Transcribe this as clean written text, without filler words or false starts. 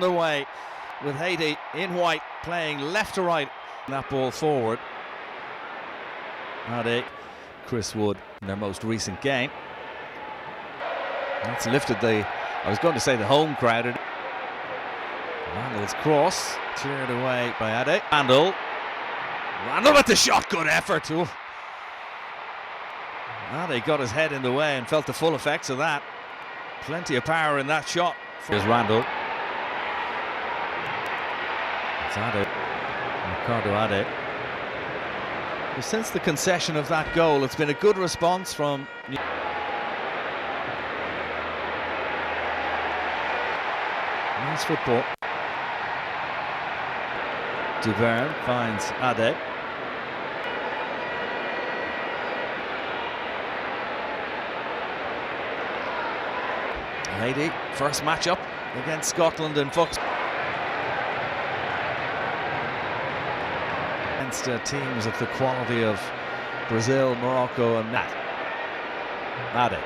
underway with Haiti in white playing left to right. That ball forward. Ade, Chris Wood in their most recent game. That's lifted the, I was going to say the home crowd. Randall's cross, cheered away by Ade. Randall with the shot, good effort. Ooh. Ade got his head in the way and felt the full effects of that. Plenty of power in that shot. Here's Randall. It's Ade. Ricardo Ade. Well, since the concession of that goal, it's been a good response from... Nice football. Duverne finds Ade. Haiti, first matchup against Scotland and Fox. Against teams of the quality of Brazil, Morocco and Ade.